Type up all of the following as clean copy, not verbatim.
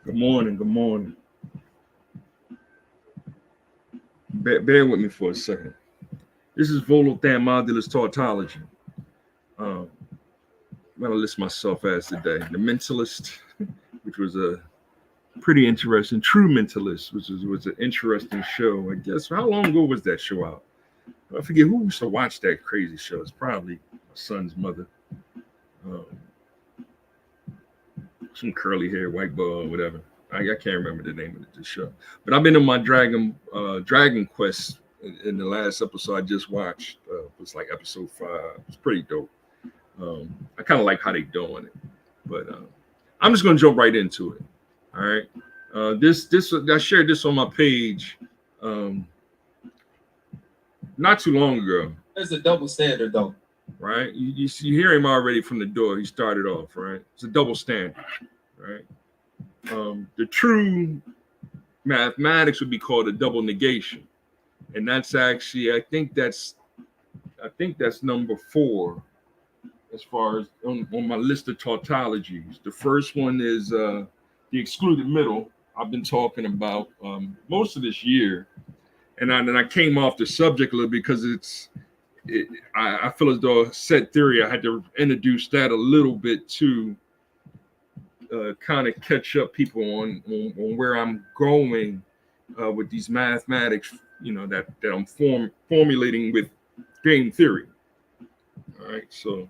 Good morning. Good morning. Bear with me for a second. This is Volothamodulus tautology. I'm going to list myself as today the mentalist, which was a pretty interesting, true mentalist, which was an interesting show. I guess how long ago was that show out? I forget who used to watch that crazy show. It's probably my son's mother. Um, some curly hair white boy or whatever. I can't remember the name of the show, but I've been in my Dragon Quest in the last episode I just watched. It was like episode 5. It's pretty dope. I kind of like how they doing it, but I'm just gonna jump right into it. All right. This I shared this on my page not too long ago. There's a double standard though. Right? You hear him already from the door. He started off, right? It's a double standard, right? The true mathematics would be called a double negation, and that's actually I think that's number 4 as far as on my list of tautologies. The first one is the excluded middle. I've been talking about most of this year, and I came off the subject a little because I feel as though set theory I had to introduce that a little bit to kind of catch up people on where I'm going with these mathematics, that I'm formulating with game theory. All right, so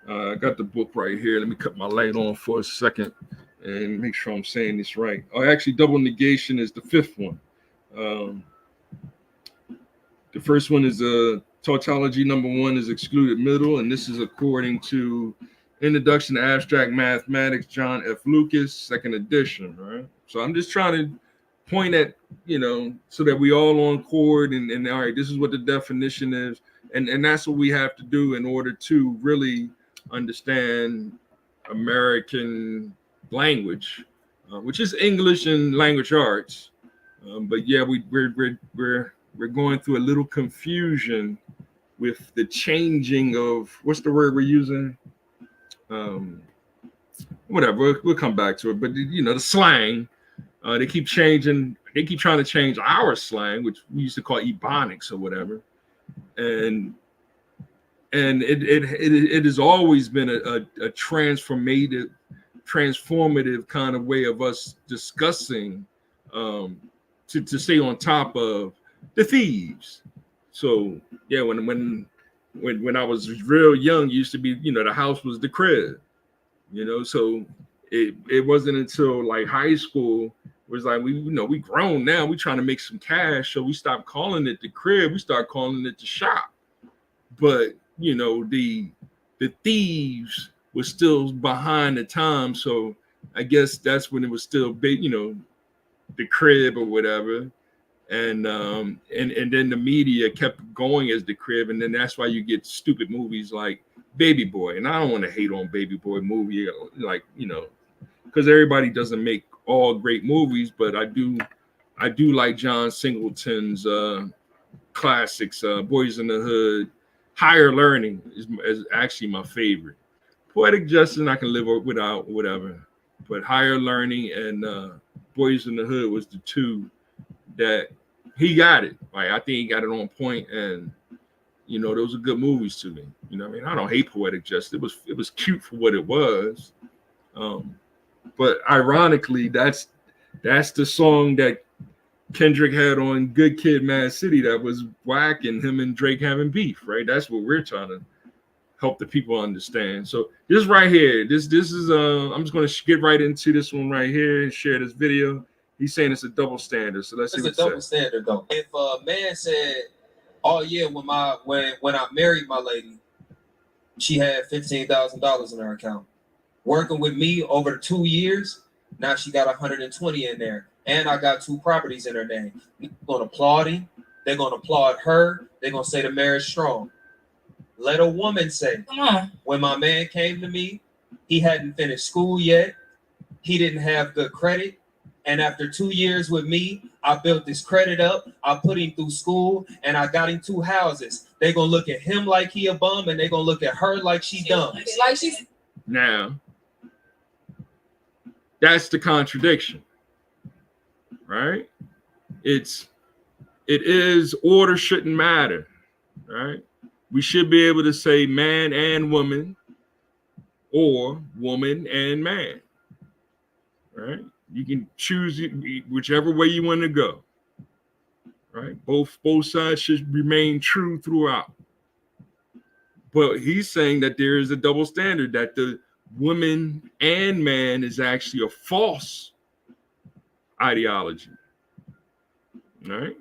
I got the book right here. Let me cut my light on for a second and make sure I'm saying this right. Oh, actually, double negation is the 5th one. The first one is tautology number 1 is excluded middle, and this is according to Introduction to Abstract Mathematics, John F. Lucas, 2nd edition, right? So I'm just trying to point at, so that we all on chord and all right, this is what the definition is. And that's what we have to do in order to really understand American language, which is English and language arts. But yeah, we're going through a little confusion with the changing of what's the word we're using? Whatever, we'll come back to it. But the slang, they keep changing. They keep trying to change our slang, which we used to call ebonics or whatever, and it has always been a transformative kind of way of us discussing to stay on top of the thieves. So yeah, when I was real young, it used to be, the house was the crib, so it wasn't until like high school, it was like we grown now, we trying to make some cash, so we stopped calling it the crib, we start calling it the shop. But the thieves were still behind the time, so I guess that's when it was still big, the crib or whatever. And then the media kept going as the crib, and then that's why you get stupid movies like Baby Boy. And I don't want to hate on Baby Boy movie, like because everybody doesn't make all great movies, but I do like John Singleton's classics. Boys in the Hood, Higher Learning is actually my favorite. Poetic Justice I can live without, whatever, but Higher Learning and Boys in the Hood was the 2 that he got it. Like I think he got it on point, and those are good movies to me. I don't hate Poetic Justice. It was cute for what it was. But ironically, that's the song that Kendrick had on Good Kid, Mad City that was whack, and him and Drake having beef, right? That's what we're trying to help the people understand. So this right here, this is I'm just going to get right into this one right here and share this video. He's saying it's a double standard. So let's see what It's a double standard though. If a man said, "Oh yeah, when I married my lady, she had $15,000 in her account. Working with me over the 2 years, now she got 120 in there, and I got 2 properties in her name." They're gonna applaud him. They're gonna applaud her. They're gonna say the marriage strong. Let a woman say, "Come on. When my man came to me, he hadn't finished school yet. He didn't have good credit. And after 2 years with me, I built his credit up. I put him through school, and I got him 2 houses." They're going to look at him like he a bum, and they're going to look at her like she dumb. Like she's... Now, that's the contradiction. right? It is order shouldn't matter, right? We should be able to say man and woman or woman and man, right? You can choose whichever way you want to go, right? Both sides should remain true throughout. But he's saying that there is a double standard, that the woman and man is actually a false ideology, right?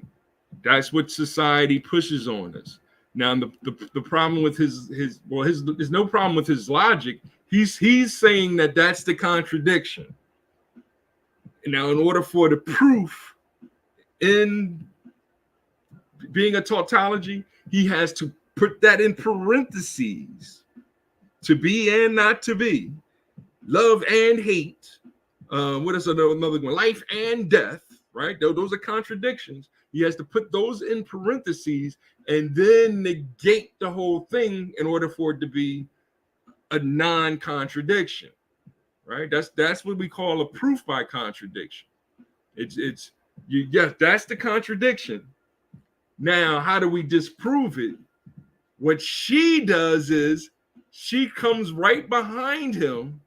That's what society pushes on us. Now, the problem with there's no problem with his logic. He's saying that that's the contradiction. Now, in order for the proof in being a tautology, he has to put that in parentheses: to be and not to be, love and hate. What is another one? Life and death, right? Those are contradictions. He has to put those in parentheses and then negate the whole thing in order for it to be a non-contradiction, right? That's what we call a proof by contradiction. Yes, that's the contradiction. Now, how do we disprove it? What she does is she comes right behind him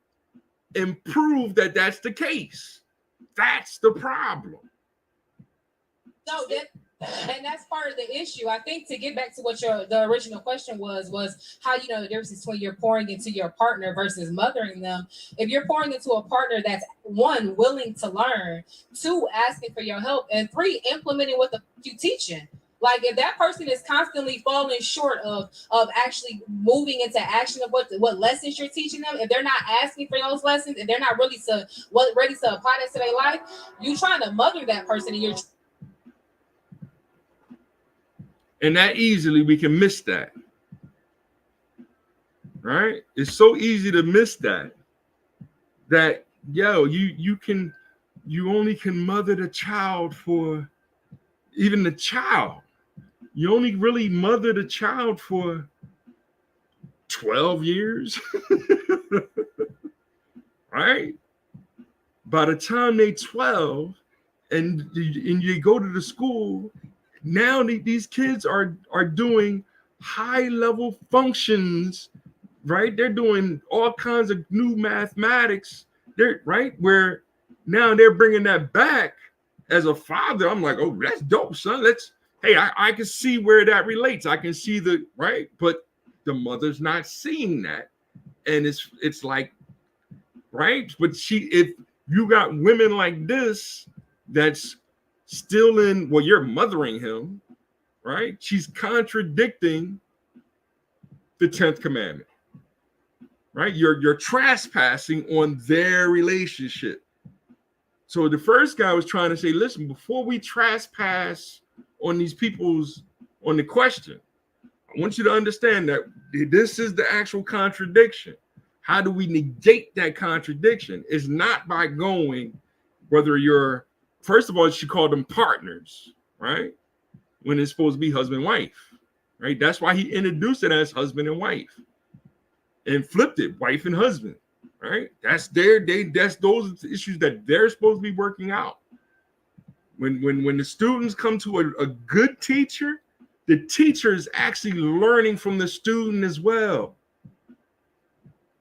and prove that that's the case. That's the problem. No, and that's part of the issue. I think, to get back to what the original question was how you know the difference between you're pouring into your partner versus mothering them. If you're pouring into a partner that's, one, willing to learn, two, asking for your help, and three, implementing what you teaching. Like, if that person is constantly falling short of actually moving into action of what lessons you're teaching them, if they're not asking for those lessons, if they're not really ready to apply that to their life, you trying to mother that person, and that easily we can miss that, right? It's so easy to miss that you only can mother the child for, even the child, you only really mother the child for 12 years, right? By the time they're 12 and you go to the school, now these kids are doing high level functions, right? They're doing all kinds of new mathematics. They're right where now they're bringing that back. As a father, I'm like, oh, that's dope, son. I can see where that relates. I can see the right, but the mother's not seeing that, and it's like, right? But if you got women like this, that's still in, well, you're mothering him, right? She's contradicting the 10th commandment, right? You're trespassing on their relationship. So the first guy was trying to say, listen, before we trespass on these on the question, I want you to understand that this is the actual contradiction. How do we negate that contradiction? It's not by going, whether you're, first of all, she called them partners, right? When it's supposed to be husband and wife, right? That's why he introduced it as husband and wife and flipped it, wife and husband, right? That's those issues that they're supposed to be working out. When the students come to a good teacher, the teacher is actually learning from the student as well.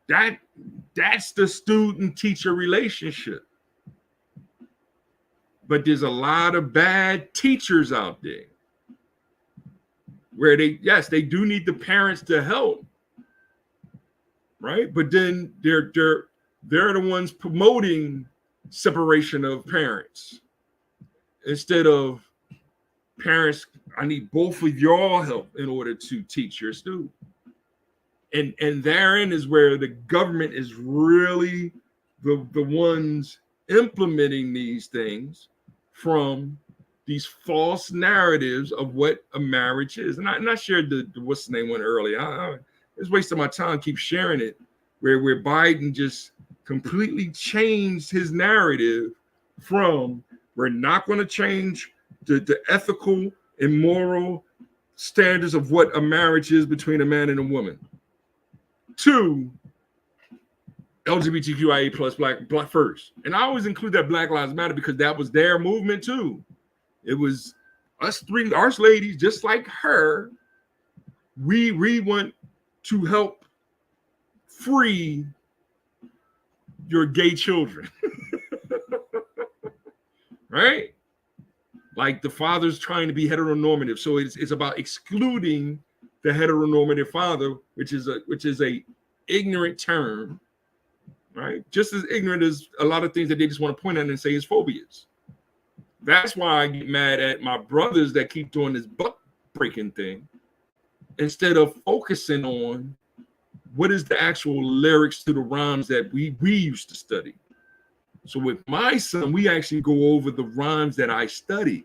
That's the student-teacher relationship. But there's a lot of bad teachers out there where they do need the parents to help, right? But then they're the ones promoting separation of parents instead of parents. I need both of y'all help in order to teach your student. And therein is where the government is really the ones implementing these things from these false narratives of what a marriage is. And I shared the what's the name one earlier. I it's wasting my time keep sharing it, where Biden just completely changed his narrative from, we're not going to change the ethical and moral standards of what a marriage is between a man and a woman, to LGBTQIA plus black first. And I always include that Black Lives Matter because that was their movement too. It was us ladies, just like her. We want to help free your gay children. Right? Like the father's trying to be heteronormative. So it's about excluding the heteronormative father, which is a ignorant term, right? Just as ignorant as a lot of things that they just want to point at and say is phobias. That's why I get mad at my brothers that keep doing this butt breaking thing instead of focusing on what is the actual lyrics to the rhymes that we used to study. So with my son, we actually go over the rhymes that I studied.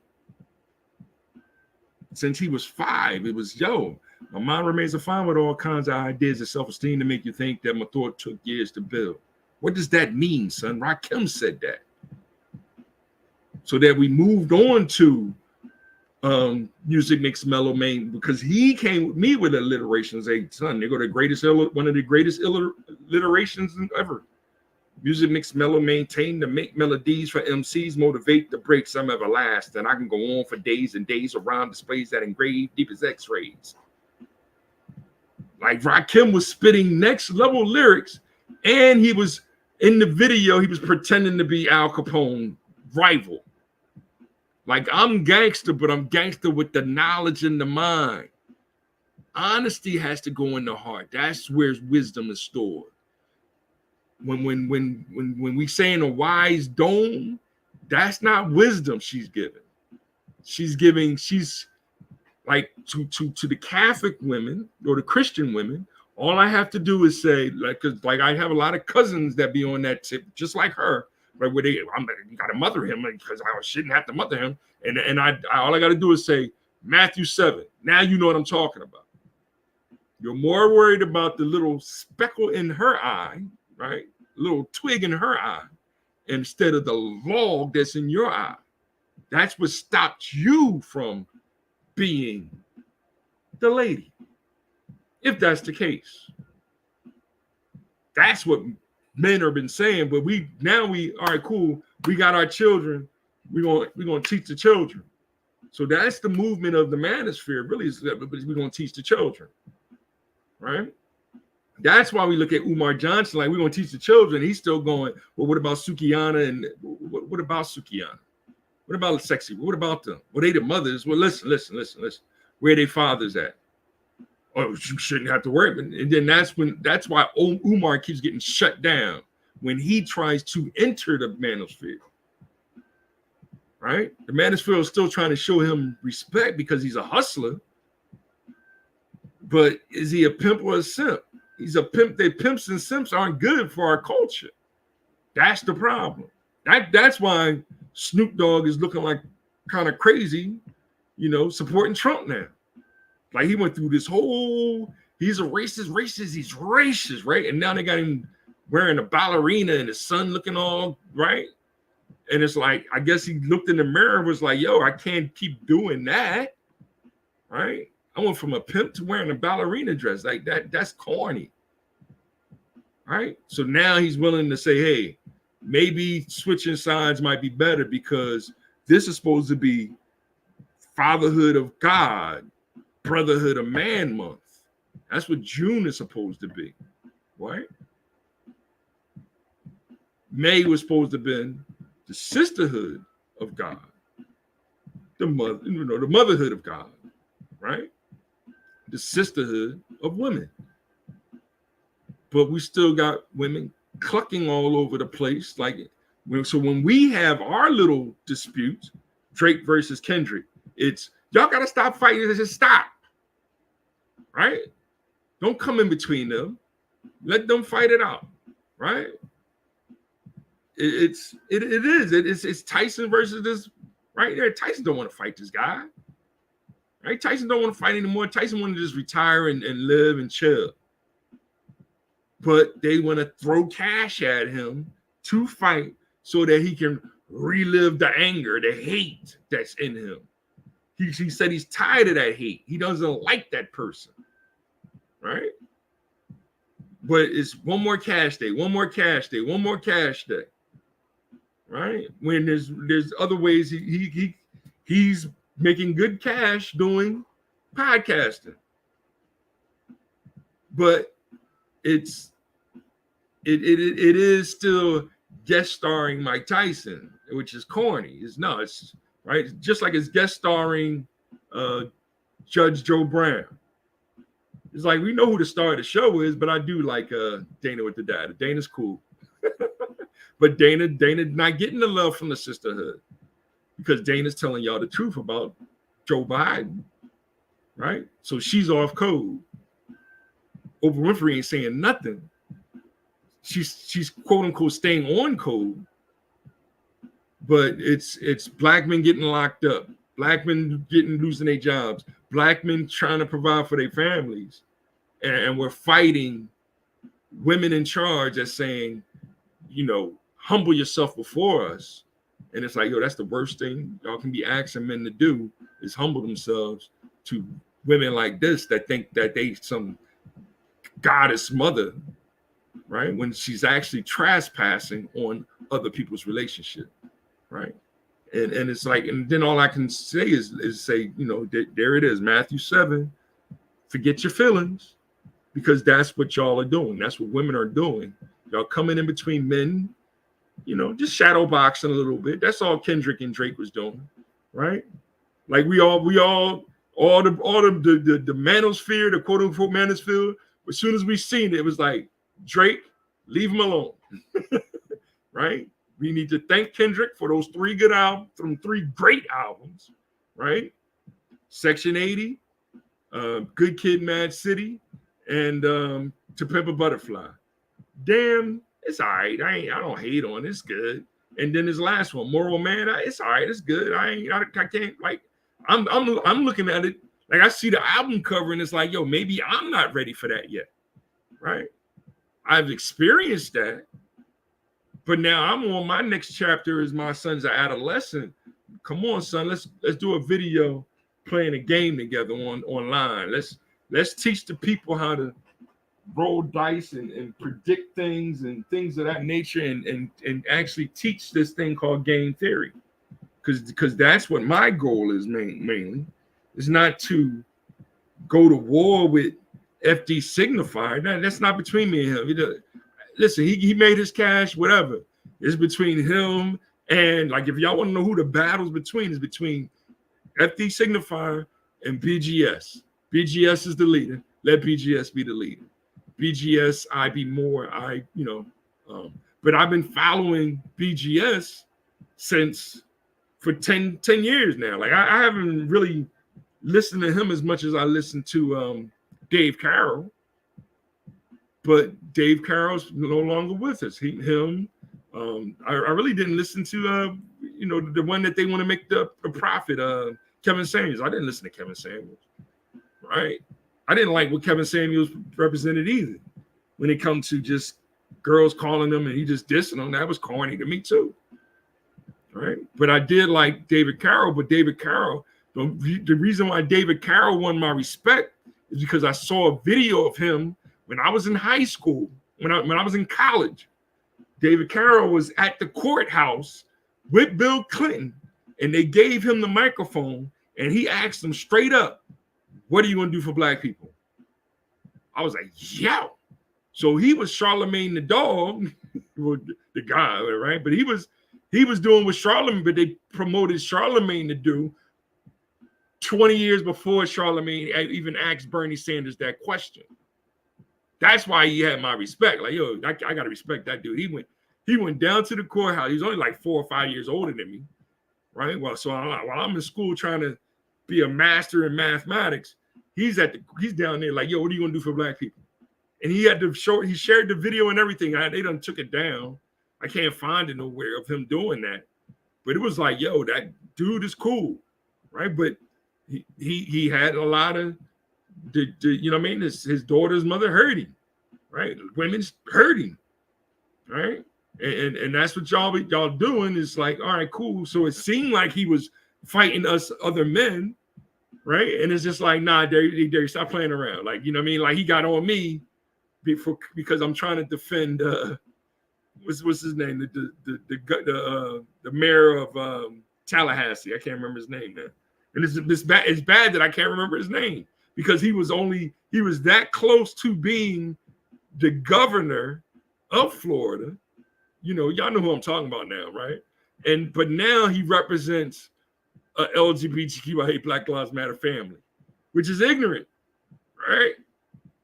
Since he was 5, it was, my mind remains a fine with all kinds of ideas of self-esteem to make you think that my thought took years to build. What does that mean, son? Rakim said that. So that we moved on to Music Mix Mellow Main, because he came with me with alliteration. Say, son, they go to one of the greatest alliterations ever. Music Mix Mellow maintain to make melodies for MCs, motivate the break some everlasting. I can go on for days and days around displays that engrave deep as x-rays. Like Rakim was spitting next level lyrics, and he was in the video, he was pretending to be Al Capone rival. Like, I'm gangster, but I'm gangster with the knowledge in the mind. Honesty has to go in the heart. That's where wisdom is stored. When we saying a wise dome, that's not wisdom she's giving. She's like to the Catholic women or the Christian women. All I have to do is say, like I have a lot of cousins that be on that tip, just like her. Right, where you gotta mother him because I shouldn't have to mother him, and I all I gotta do is say Matthew 7. Now you know what I'm talking about. You're more worried about the little speckle in her eye, right? Little twig in her eye, instead of the log that's in your eye. That's what stopped you from being the lady, if that's the case. That's what men have been saying, but we all right, cool. We got our children. We're gonna teach the children. So that's the movement of the manosphere. Really, is that we're gonna teach the children, right? That's why we look at Umar Johnson like we're gonna teach the children. He's still going. Well, what about Sukihana and what about Sukihana? What about Sexy? What about them? Well, they the mothers. Well, listen. Where are their fathers at? Oh, you shouldn't have to worry. And then that's why Umar keeps getting shut down when he tries to enter the manosphere. Right? The manosphere is still trying to show him respect because he's a hustler. But is he a pimp or a simp? He's a pimp. They pimps and simps aren't good for our culture. That's the problem. That's why Snoop Dogg is looking like kind of crazy, supporting Trump now. Like he went through this whole, he's a racist, he's racist, right? And now they got him wearing a ballerina and his son looking all right. And it's like, I guess he looked in the mirror and was like, yo, I can't keep doing that, right? I went from a pimp to wearing a ballerina dress. Like that's corny, right? So now he's willing to say, hey, maybe switching sides might be better because this is supposed to be fatherhood of God, Brotherhood of Man month. That's what June is supposed to be, right? May was supposed to have been the sisterhood of God, the motherhood of God, right? The sisterhood of women. But we still got women clucking all over the place. So when we have our little disputes, Drake versus Kendrick, it's y'all gotta stop fighting. Just stop. Right? Don't come in between them. Let them fight it out. Right? It's Tyson versus this right there. Tyson don't want to fight this guy. Right? Tyson don't want to fight anymore. Tyson want to just retire and live and chill. But they want to throw cash at him to fight so that he can relive the anger, the hate that's in him. He said he's tired of that hate. He doesn't like that person, right? but it's one more cash day, one more cash day, one more cash day. Right? When there's other ways he's making good cash doing podcasting. But it is still guest starring Mike Tyson, which is corny. It's nuts, right? Just like it's guest starring Judge Joe Brown. It's like we know who the star of the show is, but I do like Dana with the data. Dana's cool. But Dana not getting the love from the sisterhood because Dana's telling y'all the truth about Joe Biden, right? So she's off code. Oprah Winfrey ain't saying nothing. She's quote unquote staying on code, but it's black men getting locked up, black men losing their jobs, black men trying to provide for their families, and we're fighting women in charge that's saying, you know, humble yourself before us. And it's like, yo, that's the worst thing y'all can be asking men to do is humble themselves to women like this that think that they some goddess mother, right? When she's actually trespassing on other people's relationship, right? And it's like, and then all I can say is say, you know, there it is, Matthew 7, forget your feelings, because that's what y'all are doing. That's what women are doing. Y'all coming in between men, you know, just shadow boxing a little bit. That's all Kendrick and Drake was doing, right? Like we all the manosphere, the quote unquote manosphere. As soon as we seen it, it was like, Drake, leave him alone, right? We need to thank Kendrick for those 3 good albums, from 3 great albums, right? Section 80, Good Kid, Mad City, and To Pimp a Butterfly. Damn, it's all right. I don't hate on it. It's good. And then his last one, Moral Man, it's all right. It's good. I can't, like, I'm looking at it like I see the album cover and it's like, yo, maybe I'm not ready for that yet, right? I've experienced that, but now I'm on my next chapter. Is my son's an adolescent. Come on, son, let's do a video playing a game together online. Let's teach the people how to roll dice and predict things and things of that nature, and actually teach this thing called game theory, because that's what my goal is mainly. Is not to go to war with FD Signifier. That's not between me and him. Listen, he made his cash, whatever. It's between him and, like, if y'all want to know who the battle's between, is between FD Signifier and BGS. BGS is the leader. Let BGS be the leader. BGS, I be more, but I've been following BGS for 10 years now. Like I haven't really listened to him as much as I listened to Dave Carroll, but Dave Carroll's no longer with us. I really didn't listen to the one that they want to make the prophet, Kevin Samuels. I didn't listen to Kevin Samuels, right? I didn't like what Kevin Samuels represented either. When it comes to just girls calling them and he just dissing them, that was corny to me too, right? But I did like David Carroll. But David Carroll, the reason why David Carroll won my respect is because I saw a video of him when I was in high school, when I was in college. David Carroll was at the courthouse with Bill Clinton, and they gave him the microphone, and he asked them straight up, "What are you going to do for black people?" I was like, "Yeah." So he was Charlemagne the dog, the guy, right? But he was doing what Charlemagne, but they promoted Charlemagne to do 20 years before Charlemagne even asked Bernie Sanders that question. That's why he had my respect. Like, yo, I got to respect that dude. He went down to the courthouse. He's only like 4 or 5 years older than me, right? Well, so while I'm in school trying to be a master in mathematics, he's down there like, yo, what are you gonna do for black people? And he shared the video and everything. They done took it down. I can't find it nowhere of him doing that. But it was like, yo, that dude is cool, right? But he had a lot of you know what I mean? His daughter's mother hurt him, right? Women's hurting, right? And that's what y'all doing is like, all right, cool. So it seemed like he was fighting us other men, right? And it's just like, nah, Derry, stop playing around. Like, you know what I mean? Like he got on me because I'm trying to defend what's his name, the mayor of Tallahassee. I can't remember his name now. And it's bad that I can't remember his name because he was that close to being the governor of Florida. You know, y'all know who I'm talking about now, right? But now he represents a LGBTQIA Black Lives Matter family, which is ignorant, right?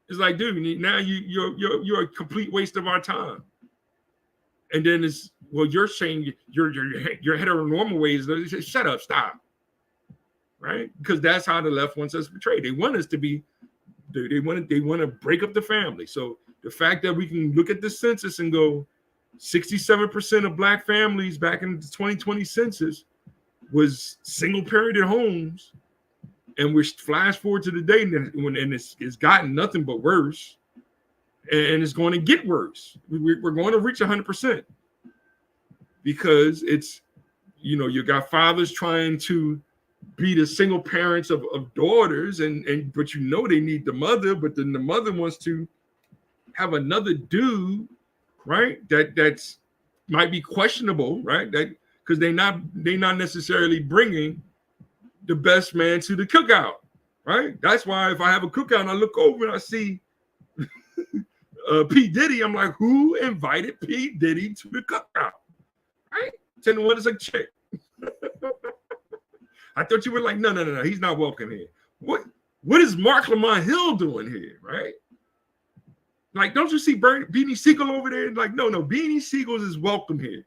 It's like, dude, now you're a complete waste of our time. And then it's, well, you're saying your heteronormal ways. Shut up, stop. Right? Because that's how the left wants us portrayed. They want us to be, they want to break up the family. So the fact that we can look at the census and go 67% of Black families back in the 2020 census was single-parented homes, and we flash forward to the day and it's gotten nothing but worse, and it's going to get worse. We're going to reach 100% because it's, you know, you got fathers trying to be the single parents of daughters, but you know they need the mother, but then the mother wants to have another dude, right? That's might be questionable, right? That because they not necessarily bringing the best man to the cookout, right? That's why if I have a cookout and I look over and I see P. Diddy, I'm like, who invited P. Diddy to the cookout? Right? Tell me what is a chick. I thought you were like, no, he's not welcome here. What is Mark Lamont Hill doing here, right? Like, don't you see Beanie Siegel over there? Like, no, Beanie Siegel is welcome here.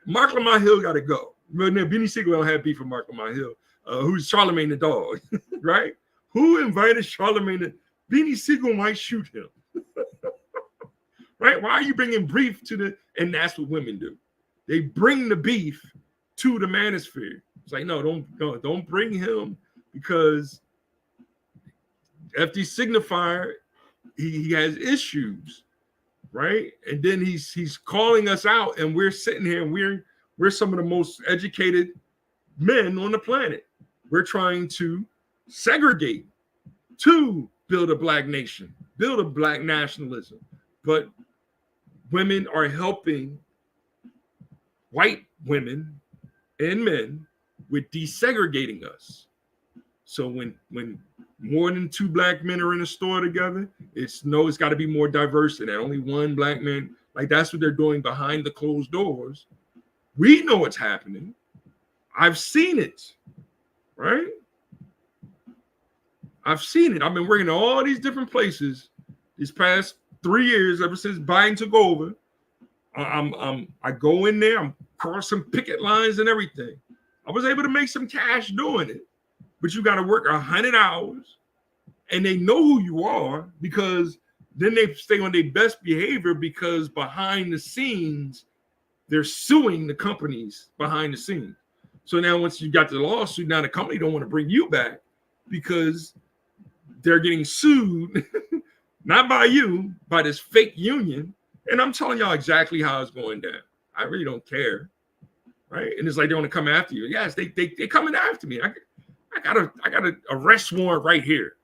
Mark Lamont Hill got to go. Beanie Siegel don't have beef with Mark Lamont Hill, who's Charlemagne the dog, right? Who invited Charlemagne? Beanie Siegel might shoot him, right? Why are you bringing beef and that's what women do. They bring the beef to the manosphere. It's like, no, don't bring him because FD Signifier, he has issues, right? And then he's calling us out, and we're sitting here and we're some of the most educated men on the planet. We're trying to segregate to build a Black nation, build a Black nationalism. But women are helping white women and men with desegregating us. So when more than two Black men are in a store together, it's got to be more diverse than that. Only one Black man, like that's what they're doing behind the closed doors. We know what's happening. I've seen it, right? I've seen it. I've been working in all these different places these past 3 years, ever since Biden took over. I go in there, I'm crossing picket lines and everything. I was able to make some cash doing it, but you got to work 100 hours, and they know who you are because then they stay on their best behavior because behind the scenes, they're suing the companies behind the scenes. So now once you got the lawsuit, now the company don't want to bring you back because they're getting sued, not by you, by this fake union. And I'm telling y'all exactly how it's going down. I really don't care, right? And it's like they want to come after you. Yes, they coming after me. I got a arrest warrant right here,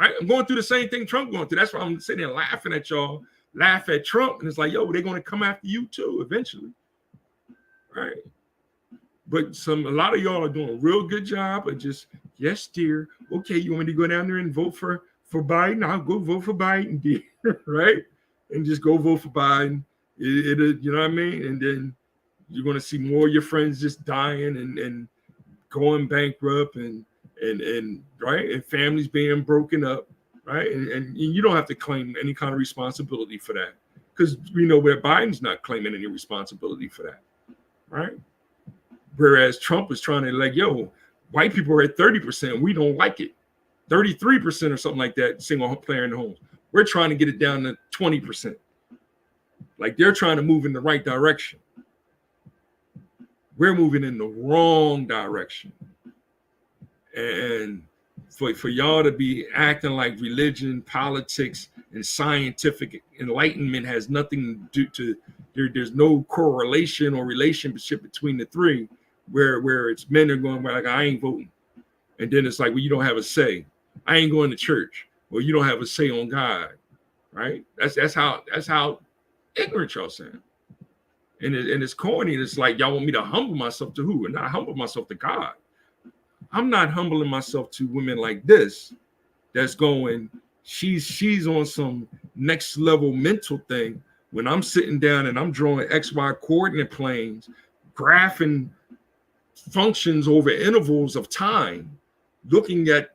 right? I'm going through the same thing Trump going through. That's why I'm sitting there laughing at y'all, laugh at Trump, and it's like, yo, they're going to come after you too eventually, right? But a lot of y'all are doing a real good job of just, yes, dear. Okay, you want me to go down there and vote for Biden? I'll go vote for Biden, dear, right? And just go vote for Biden. You know what I mean? And then you're going to see more of your friends just dying and going bankrupt and right, and families being broken up, right? And you don't have to claim any kind of responsibility for that because we know where Biden's not claiming any responsibility for that, right? Whereas Trump is trying to like, yo, white people are at 30%. We don't like it. 33% or something like that, single player in the homes. We're trying to get it down to 20%. Like they're trying to move in the right direction. We're moving in the wrong direction. And for y'all to be acting like religion, politics, and scientific enlightenment has nothing to do there's no correlation or relationship between the three, where it's men are going like, I ain't voting. And then it's like, well, you don't have a say. I ain't going to church. Well, you don't have a say on God. right? That's how ignorant y'all sound. And it's corny. And it's like y'all want me to humble myself to who? And not humble myself to God. I'm not humbling myself to women like this. That's going. She's on some next level mental thing. When I'm sitting down and I'm drawing XY coordinate planes, graphing functions over intervals of time, looking at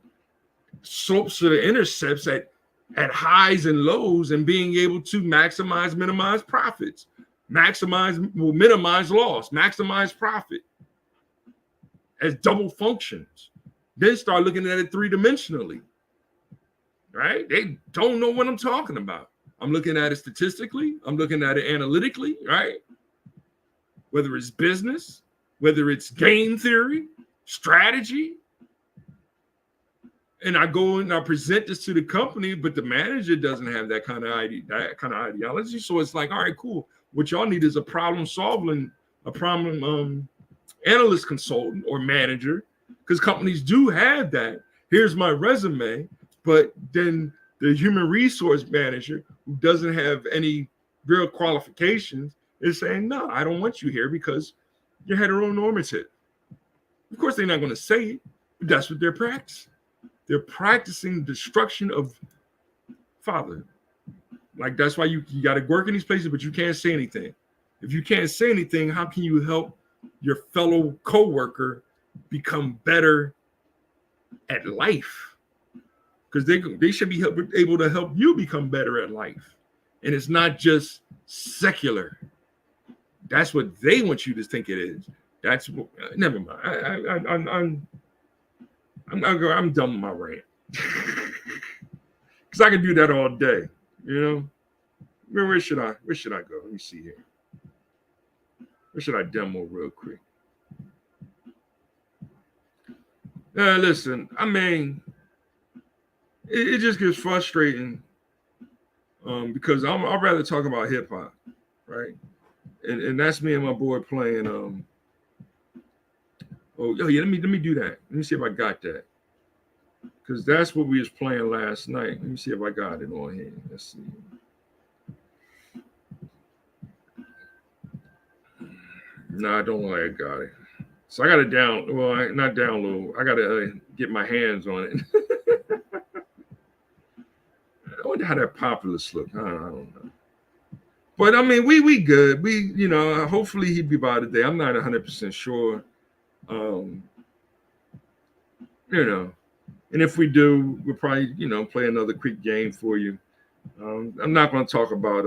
slopes of the intercepts at highs and lows, and being able to minimize profits, minimize loss, maximize profit as double functions. Then start looking at it three-dimensionally, right? They don't know what I'm talking about. I'm looking at it statistically. I'm looking at it analytically, right? Whether it's business, whether it's game theory, strategy. And I go and I present this to the company, but the manager doesn't have that kind of ideology. So it's like, all right, cool. What y'all need is a problem analyst consultant or manager, because companies do have that. Here's my resume, but then the human resource manager who doesn't have any real qualifications is saying, no, I don't want you here because you're heteronormative. Of course, they're not going to say it, but that's what they're practicing. They're practicing destruction of father. Like, that's why you got to work in these places, but you can't say anything. If you can't say anything, how can you help your fellow coworker become better at life? Because they should be able to help you become better at life. And it's not just secular. That's what they want you to think it is. That's what, never mind. I'm done with my rant. Because I can do that all day, you know? Where should I go? Let me see here. Where should I demo real quick? Listen, I mean, it just gets frustrating because I'd rather talk about hip hop, right? And that's me and my boy playing. Let me do that. Let me see if I got that, because that's what we was playing last night. Let me see if I got it on here. Let's see. No, I don't know I got it. So I got to not download. I got to get my hands on it. I wonder how that populace look. I don't know. But I mean, we good. We, hopefully he'd be by today. I'm not 100% sure. And if we do, we'll probably, play another quick game for you. I'm not going to talk about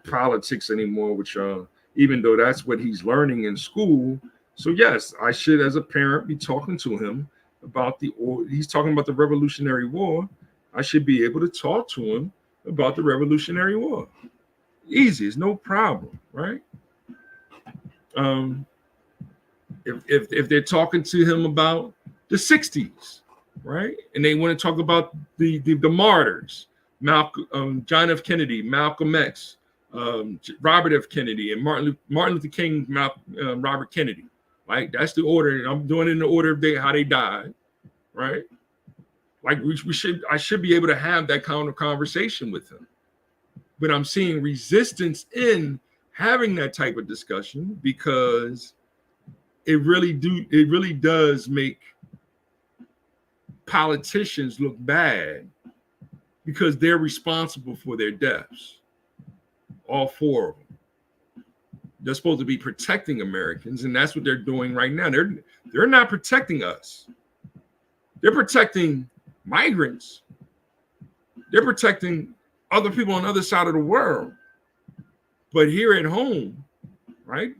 politics anymore with y'all, even though that's what he's learning in school. So yes, I should, as a parent, be talking to him about he's talking about the Revolutionary War. I should be able to talk to him about the Revolutionary War. Easy, it's no problem, right? If they're talking to him about the 60s, right? And they want to talk about the martyrs, John F. Kennedy, Malcolm X, Robert F. Kennedy, and Martin Luther King, Robert Kennedy, right? That's the order. I'm doing it in the order of how they died, right? Like I should be able to have that kind of conversation with him. But I'm seeing resistance in having that type of discussion because it really does make politicians look bad because they're responsible for their deaths. All four of them. They're supposed to be protecting Americans, and that's what they're doing right now. They're not protecting us. They're protecting migrants. They're protecting other people on the other side of the world. But here at home, right,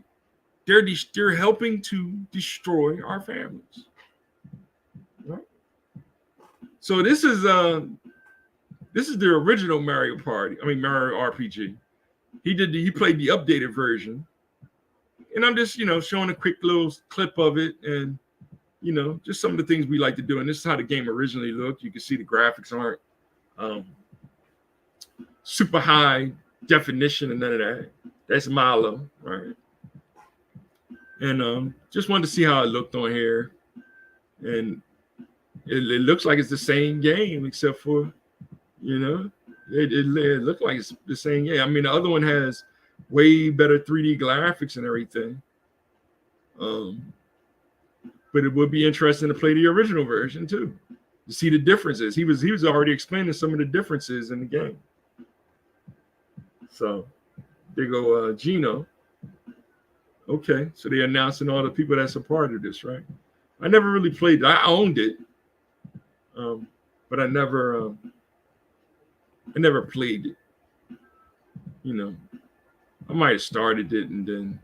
they're helping to destroy our families. Right? So this is the original Mario RPG. He played the updated version. And I'm just, showing a quick little clip of it and, just some of the things we like to do. And this is how the game originally looked. You can see the graphics aren't super high definition and none of that. That's Milo, right? And just wanted to see how it looked on here. And it looks like it's the same game, except for, It looked like it's the same. Yeah, I mean the other one has way better 3D graphics and everything. But it would be interesting to play the original version too, to see the differences. He was already explaining some of the differences in the game. So there go Gino. Okay, so they're announcing all the people that's a part of this, right? I never really played it. I owned it, but I never played it. You know, I might have started it and then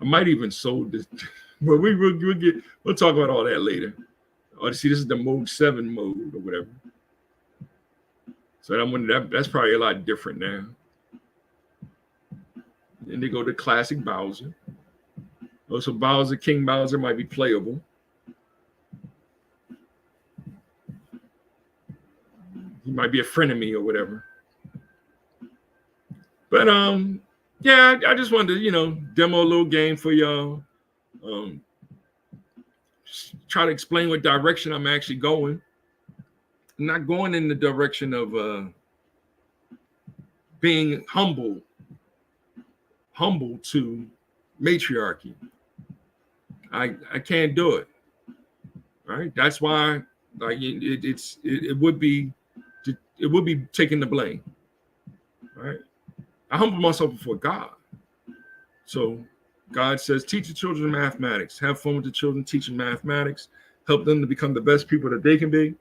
I might even sold it. But we'll talk about all that later. Oh, see, this is the mode 7 mode or whatever. So that's probably a lot different now. And they go to classic Bowser. Oh, so King Bowser might be playable. He might be a friend of me or whatever. But yeah, I just wanted to, demo a little game for y'all. Try to explain what direction I'm actually going. I'm not going in the direction of being humble to matriarchy. I can't do it. Right? That's why it would be taking the blame. Right? I humble myself before God. So God says, teach the children mathematics, have fun with the children, teach them mathematics, help them to become the best people that they can be.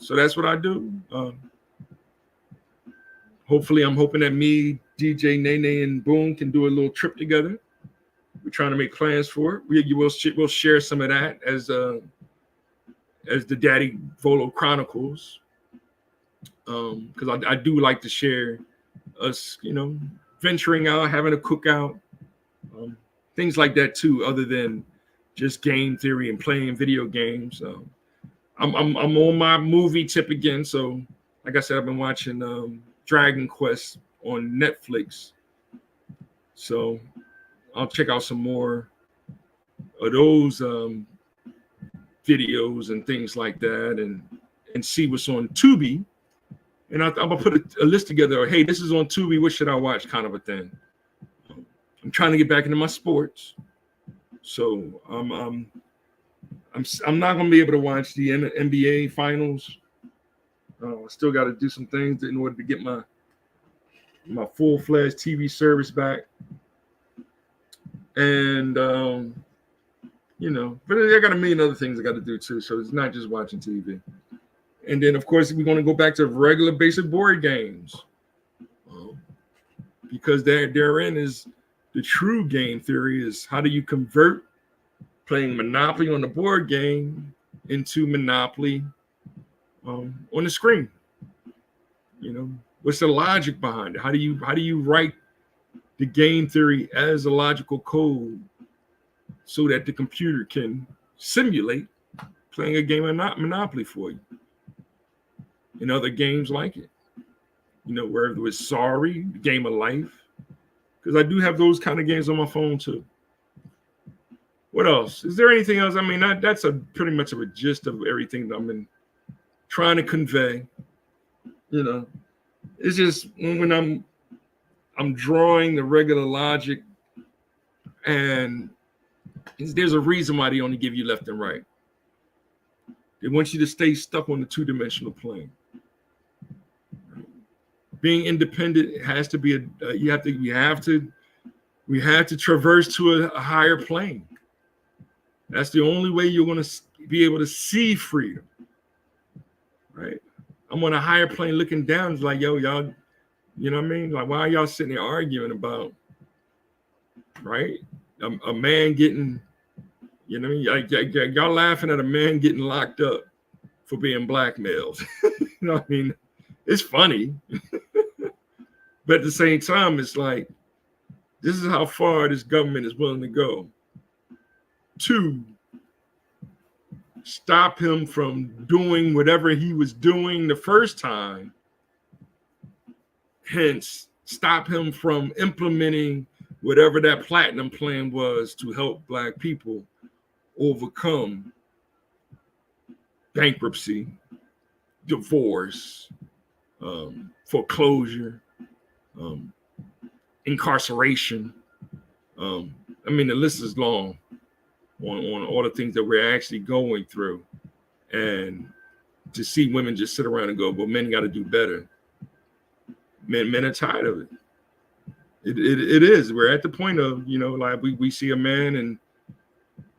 So that's what I do. Hopefully, I'm hoping that me, DJ, Nene, and Boone can do a little trip together. We're trying to make plans for it. We'll share some of that as the Daddy Volo Chronicles, because I do like to share us, venturing out, having a cookout, things like that too, other than just game theory and playing video games. I'm on my movie tip again. So, like I said, I've been watching Dragon Quest on Netflix. So I'll check out some more of those videos and things like that, and see what's on Tubi. And I'm gonna put a list together. Hey, this is on Tubi. What should I watch? Kind of a thing. I'm trying to get back into my sports, so I'm not gonna be able to watch the NBA finals. I still got to do some things in order to get my full-fledged TV service back, and but I got a million other things I got to do too. So it's not just watching TV. And then, of course, we're going to go back to regular basic board games, because therein is the true game theory is how do you convert playing Monopoly on the board game into Monopoly on the screen? What's the logic behind it? How do you write the game theory as a logical code so that the computer can simulate playing a game of Monopoly for you? And other games like it, whether it was Sorry, Game of Life, because I do have those kind of games on my phone too. What else? Is there anything else? I mean, that's pretty much of a gist of everything that I've been trying to convey. It's just when I'm drawing the regular logic, and there's a reason why they only give you left and right. They want you to stay stuck on the two-dimensional plane. Being independent has to be we have to traverse to a higher plane. That's the only way you're going to be able to see freedom, right? I'm on a higher plane looking down. It's like, yo, y'all, you know what I mean? Like, why are y'all sitting there arguing about, right? A man getting, like, y'all laughing at a man getting locked up for being blackmailed. I mean? It's funny. But at the same time, it's like, this is how far this government is willing to go to stop him from doing whatever he was doing the first time. Hence, stop him from implementing whatever that platinum plan was to help Black people overcome bankruptcy, divorce, foreclosure, incarceration. I mean, the list is long on all the things that we're actually going through. And to see women just sit around and go, well, men got to do better. Men are tired of it. It is. We're at the point of, like we see a man and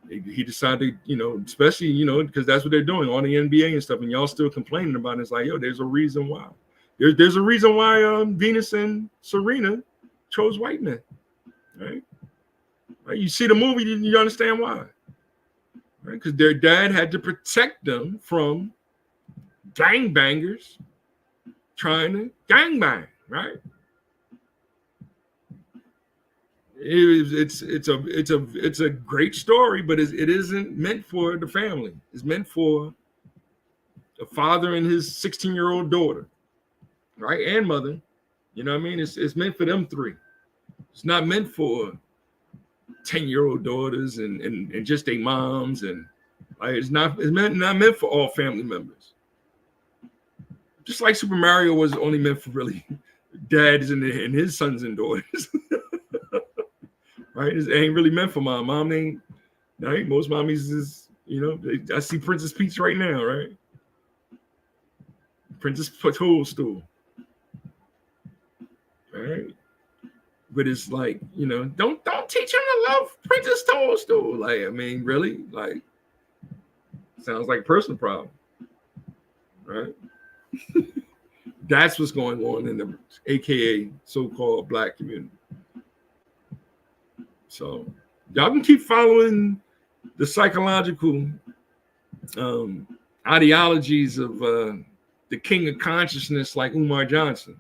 he decided, especially, because that's what they're doing on the NBA and stuff, and y'all still complaining about it. It's like, yo, there's a reason why. There's a reason why Venus and Serena chose white men, right? You see the movie, you understand why, right? Because their dad had to protect them from gangbangers trying to gangbang, right? It's a great story, but it isn't meant for the family. It's meant for a father and his 16-year-old daughter, right? And mother. You know what I mean? It's meant for them three. It's not meant for 10-year-old daughters and just their moms, and like it's not meant for all family members. Just like Super Mario was only meant for really dads and his sons and daughters. Right? It ain't really meant for mom. Mom ain't, right? Most mommies is, I see Princess Peach right now, right? Princess Toadstool. Right? But it's like, don't teach him to love Princess Toadstool. Like, I mean, really? Like, sounds like a personal problem. Right? That's what's going on in the AKA so-called Black community. So y'all can keep following the psychological ideologies of the king of consciousness like Umar Johnson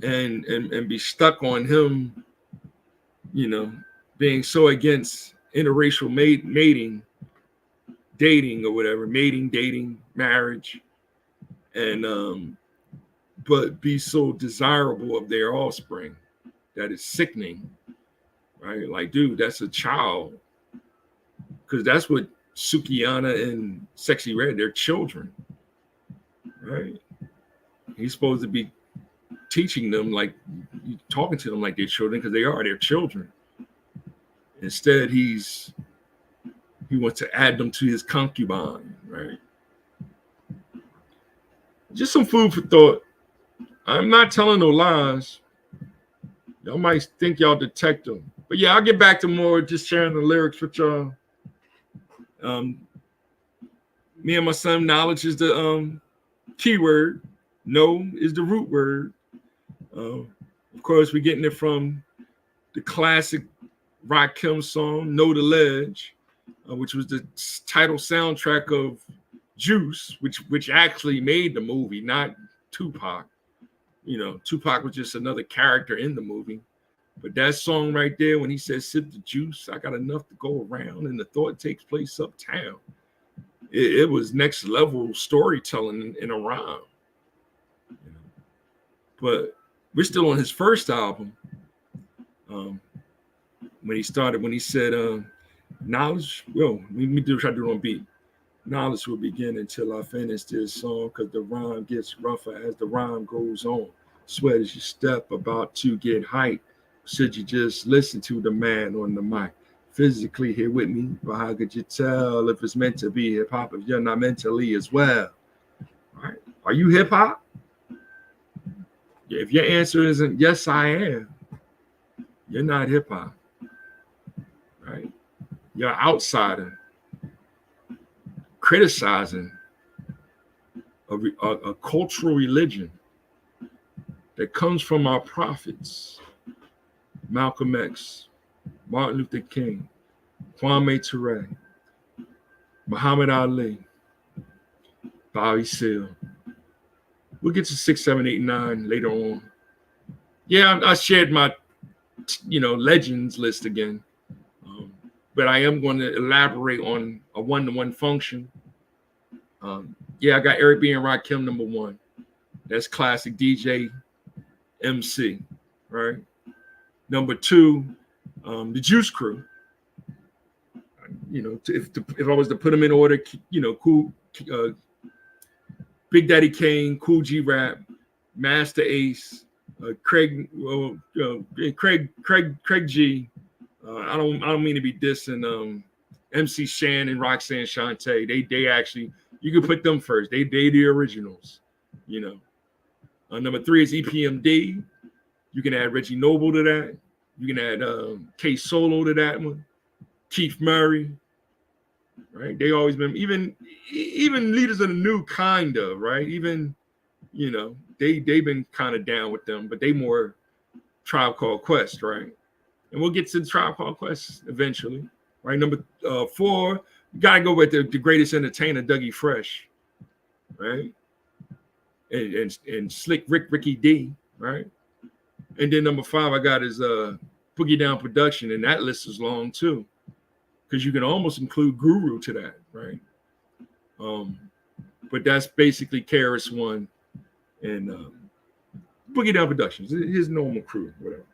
and be stuck on him, being so against interracial mating, dating or whatever, dating, marriage, and but be so desirable of their offspring that it's sickening. Right, like, dude, that's a child, because that's what Sukiyana and Sexy Red, they're children, right? He's supposed to be teaching them, like, talking to them like they're children, because they are, they're children. Instead, he wants to add them to his concubine, right? Just some food for thought. I'm not telling no lies. Y'all might think y'all detect them. But yeah, I'll get back to more just sharing the lyrics with y'all. Me and my son, knowledge is the key word. Know is the root word. Of course, we're getting it from the classic Rakim song, Know the Ledge, which was the title soundtrack of Juice, which actually made the movie, not Tupac. Tupac was just another character in the movie. But that song right there, when he says, sip the juice, I got enough to go around, and the thought takes place uptown. It was next level storytelling in a rhyme. But we're still on his first album. When he said, knowledge, well, try to do it on beat. Knowledge will begin until I finish this song, because the rhyme gets rougher as the rhyme goes on. Sweat as you step about to get hype. Should you just listen to the man on the mic? Physically here with me, but how could you tell if it's meant to be hip hop if you're not mentally as well? All right. Are you hip hop? Yeah, if your answer isn't yes, I am, you're not hip hop. Right? You're an outsider criticizing a cultural religion that comes from our prophets. Malcolm X, Martin Luther King, Kwame Ture, Muhammad Ali, Bobby Seale. We'll get to 6, 7, 8, 9 later on. Yeah, I shared my, legends list again. But I am going to elaborate on a one-to-one function. I got Eric B. and Rakim number 1. That's classic DJ MC, right? Number 2, the Juice Crew. If I was to put them in order, Cool, Big Daddy Kane, Cool G Rap, Master Ace, Craig G. I don't mean to be dissing MC Shan and Roxanne Shante. They actually, you could put them first. They the originals, you know. Number 3 is EPMD. You can add Reggie Noble to that. You can add K Solo to that one. Keith Murray. Right? They always been even leaders of the new kind of, right? Even, you know, they've been kind of down with them, but they more Tribe Called Quest, right? And we'll get to the Tribe Called Quest eventually, right? Number 4, you gotta go with the greatest entertainer, Dougie Fresh, right? And Slick Ricky D, right? And then number 5 I got is Boogie Down Production, and that list is long too, because you can almost include Guru to that, right? But that's basically KRS-One and Boogie Down Productions, his normal crew, whatever.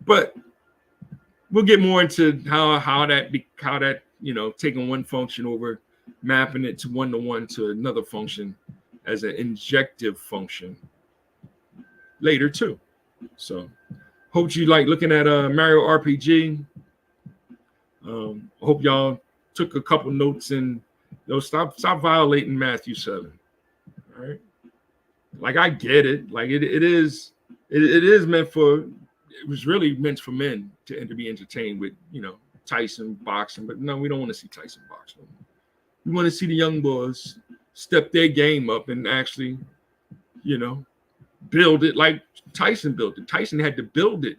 But we'll get more into how that you know, taking one function over, mapping it to one-to-one to another function as an injective function later too. So hope you like looking at Mario RPG. Hope y'all took a couple notes and, you know, stop violating Matthew 7. All right, like I get it, like it is meant for, it was really meant for men to be entertained with, you know, Tyson boxing, but no, we don't want to see Tyson boxing. We want to see the young boys step their game up and actually, you know, build it like Tyson built it. Tyson had to build it.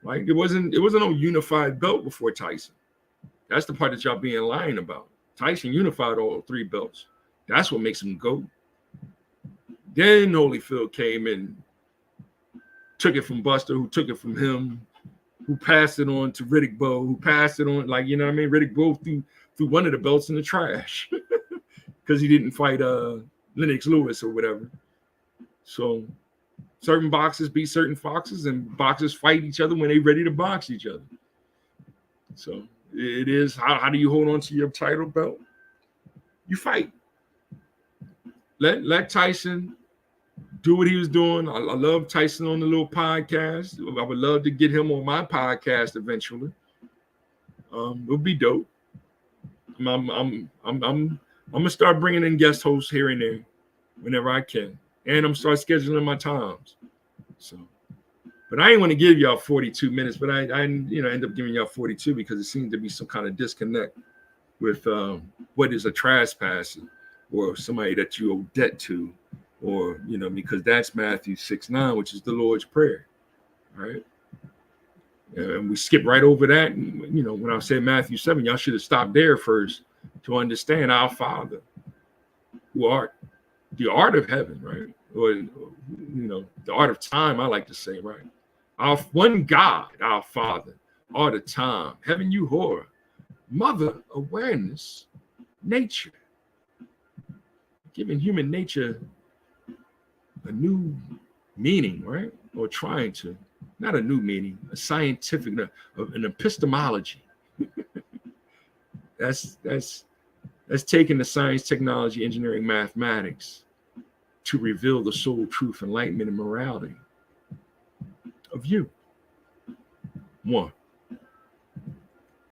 Like it wasn't no unified belt before Tyson. That's the part that y'all being lying about. Tyson unified all 3 belts. That's what makes him GOAT. Then Holyfield came and took it from Buster, who took it from him, who passed it on to Riddick Bowe, who passed it on, like, you know what I mean? Riddick Bowe threw one of the belts in the trash because he didn't fight Lennox Lewis or whatever. So certain boxers beat certain foxes, and boxers fight each other when they're ready to box each other. So it is, how do you hold on to your title belt? You fight. Let Tyson do what he was doing. I love Tyson on the little podcast. I would love to get him on my podcast eventually. It would be dope. I'm gonna start bringing in guest hosts here and there whenever I can, and I'm start scheduling my times. So, but I ain't want to give y'all 42 minutes, but I end up giving y'all 42 because it seemed to be some kind of disconnect with what is a trespasser or somebody that you owe debt to, or, you know, because that's Matthew 6:9, which is the Lord's Prayer, right? And we skip right over that. And, you know, when I said Matthew 7, y'all should have stopped there first to understand our Father, who art the art of heaven, right? Or, you know, the art of time, I like to say, right? Our one God, our Father, art of time, heaven, you whore, mother, awareness, nature, giving human nature a new meaning, right? Or trying to, not a new meaning, a scientific, an epistemology. That's taking the science, technology, engineering, mathematics to reveal the soul, truth, enlightenment, and morality of you. One.